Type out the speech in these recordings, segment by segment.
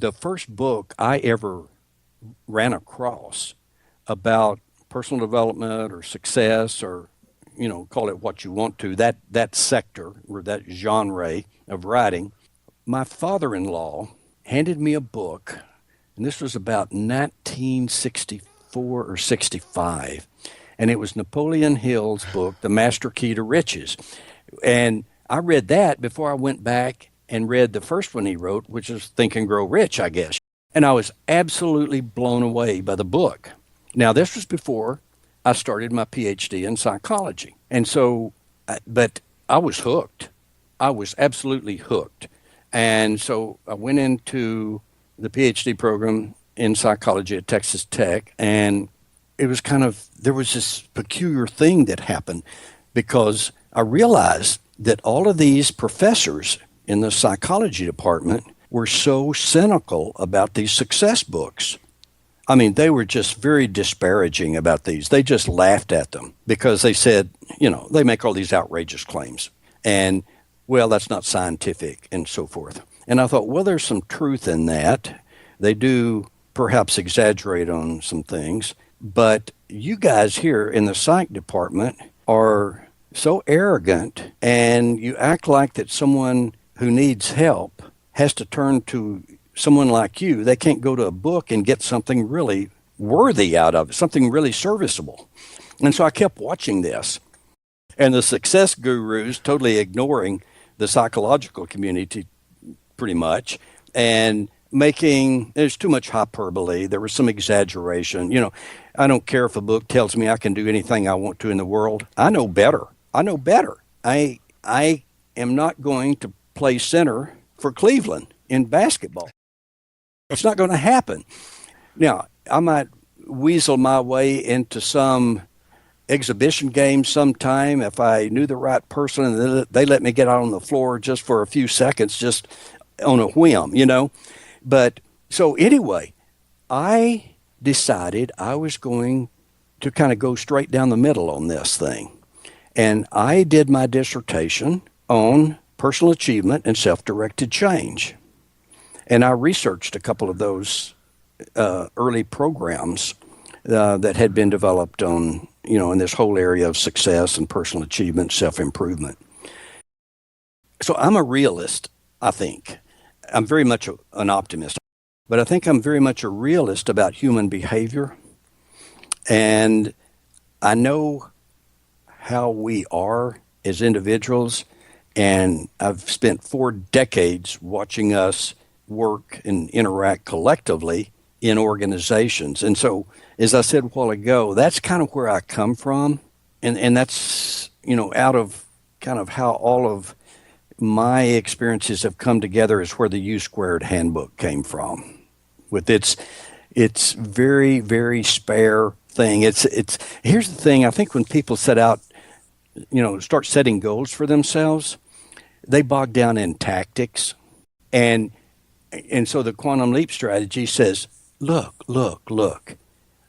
the first book I ever ran across about personal development or success or call it what you want to, that sector or that genre of writing, my father-in-law handed me a book, and this was about 1964 or 65, and it was Napoleon Hill's book, The Master Key to Riches. And I read that before I went back and read the first one he wrote, which is Think and Grow Rich, I guess. And I was absolutely blown away by the book. Now, this was before I started my PhD in psychology. And so, but I was hooked. I was absolutely hooked. And so I went into the PhD program in psychology at Texas Tech, and it was there was this peculiar thing that happened because I realized that all of these professors in the psychology department were so cynical about these success books. I mean, they were just very disparaging about these. They just laughed at them because they said, they make all these outrageous claims. And, well, that's not scientific and so forth. And I thought, well, there's some truth in that. They do perhaps exaggerate on some things. But you guys here in the psych department are so arrogant, and you act like that someone who needs help has to turn to someone like you. They can't go to a book and get something really worthy out of it, something really serviceable. And so I kept watching this. And the success gurus totally ignoring the psychological community pretty much, and there's too much hyperbole. There was some exaggeration. I don't care if a book tells me I can do anything I want to in the world. I know better. I am not going to play center for Cleveland in basketball. It's not going to happen. Now, I might weasel my way into some exhibition game sometime if I knew the right person and they let me get out on the floor just for a few seconds, just on a whim, But so anyway, I decided I was going to kind of go straight down the middle on this thing. And I did my dissertation on personal achievement and self-directed change. And I researched a couple of those early programs that had been developed on, in this whole area of success and personal achievement, self-improvement. So I'm a realist, I think. I'm very much an optimist, but I think I'm very much a realist about human behavior. And I know how we are as individuals, and I've spent 4 decades watching us work and interact collectively in organizations. And so, as I said a while ago, that's kind of where I come from. And that's, out of kind of how all of my experiences have come together is where the U Squared handbook came from. With its very, very spare thing. Here's the thing, I think when people set out, start setting goals for themselves, they bog down in tactics. And so the quantum leap strategy says, look,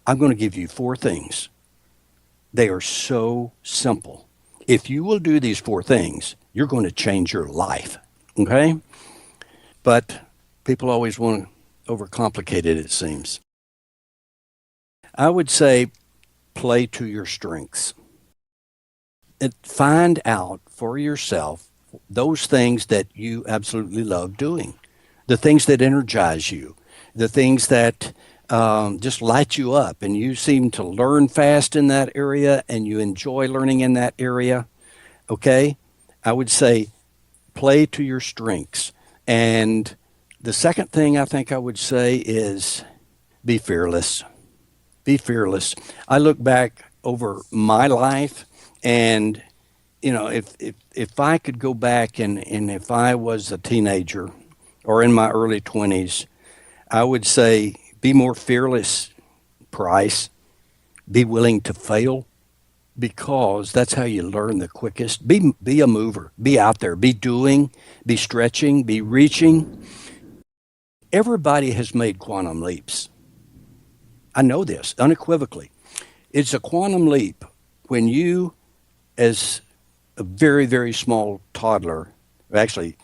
I'm going to give you 4 things. They are so simple. If you will do these 4 things, you're going to change your life. Okay? But people always want to overcomplicate it, it seems. I would say play to your strengths. And find out for yourself those things that you absolutely love doing, the things that energize you, the things that just light you up, and you seem to learn fast in that area and you enjoy learning in that area. Okay? I would say play to your strengths. And the second thing I think I would say is be fearless. Be fearless. I look back over my life, and if I could go back and if I was a teenager or in my early 20s, I would say be more fearless, Price. Be willing to fail, because that's how you learn the quickest. Be a mover. Be out there. Be doing. Be stretching. Be reaching. Everybody has made quantum leaps. I know this unequivocally. It's a quantum leap when you, as a very, very small toddler, actually,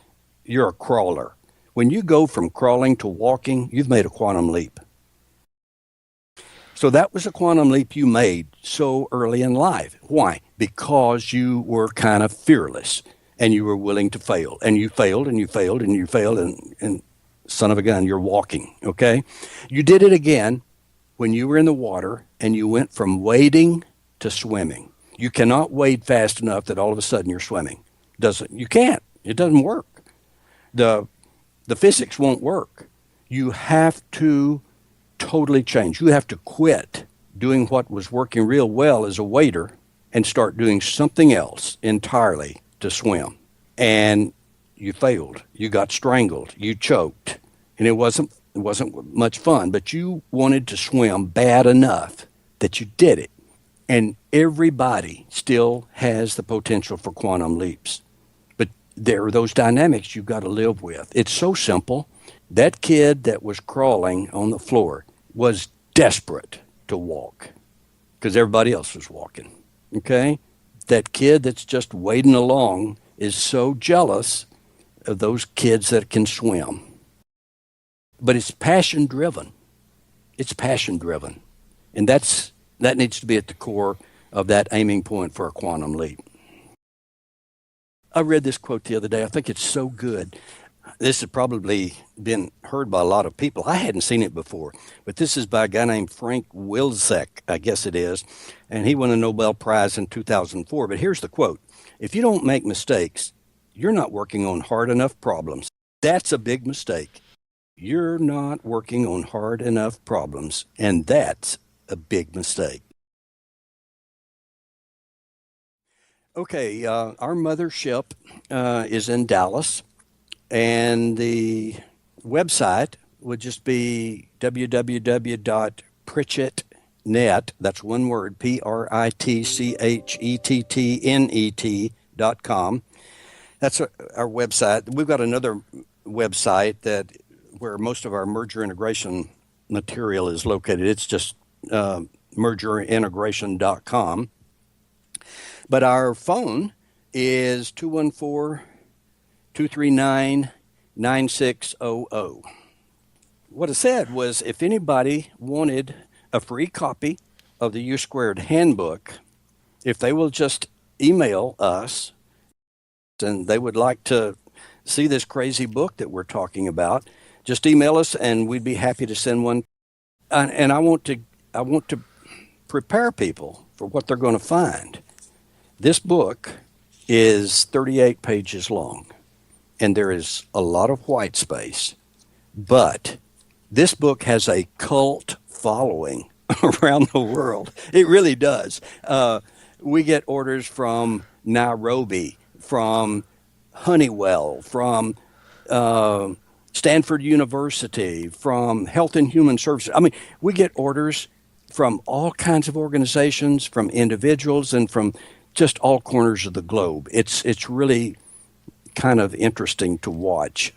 you're a crawler. When you go from crawling to walking, you've made a quantum leap. So that was a quantum leap you made so early in life. Why? Because you were kind of fearless and you were willing to fail. And you failed and you failed and you failed and son of a gun, you're walking, okay? You did it again when you were in the water and you went from wading to swimming. You cannot wade fast enough that all of a sudden you're swimming. You can't. It doesn't work. The physics won't work. You have to totally change. You have to quit doing what was working real well as a waiter and start doing something else entirely to swim. And you failed. You got strangled. You choked. And it wasn't much fun, but you wanted to swim bad enough that you did it. And everybody still has the potential for quantum leaps. But there are those dynamics you've got to live with. It's so simple. That kid that was crawling on the floor was desperate to walk because everybody else was walking, okay? That kid that's just wading along is so jealous of those kids that can swim. But it's passion-driven. It's passion-driven. And that needs to be at the core of that aiming point for a quantum leap. I read this quote the other day. I think it's so good. This has probably been heard by a lot of people. I hadn't seen it before, but this is by a guy named Frank Wilczek, I guess it is, and he won a Nobel Prize in 2004. But here's the quote. If you don't make mistakes, you're not working on hard enough problems. That's a big mistake. You're not working on hard enough problems, and that's a big mistake. Okay, our mothership is in Dallas. And the website would just be www.pritchettnet, that's one word, PRITCHETTNET.com. That's our website. We've got another website where most of our merger integration material is located. It's just mergerintegration.com. But our phone is 214-239-9600. What it said was if anybody wanted a free copy of the U Squared Handbook, if they will just email us and they would like to see this crazy book that we're talking about, just email us and we'd be happy to send one. And I want to prepare people for what they're going to find. This book is 38 pages long. And there is a lot of white space. But this book has a cult following around the world. It really does. We get orders from Nairobi, from Honeywell, from Stanford University, from Health and Human Services. I mean, we get orders from all kinds of organizations, from individuals, and from just all corners of the globe. It's really kind of interesting to watch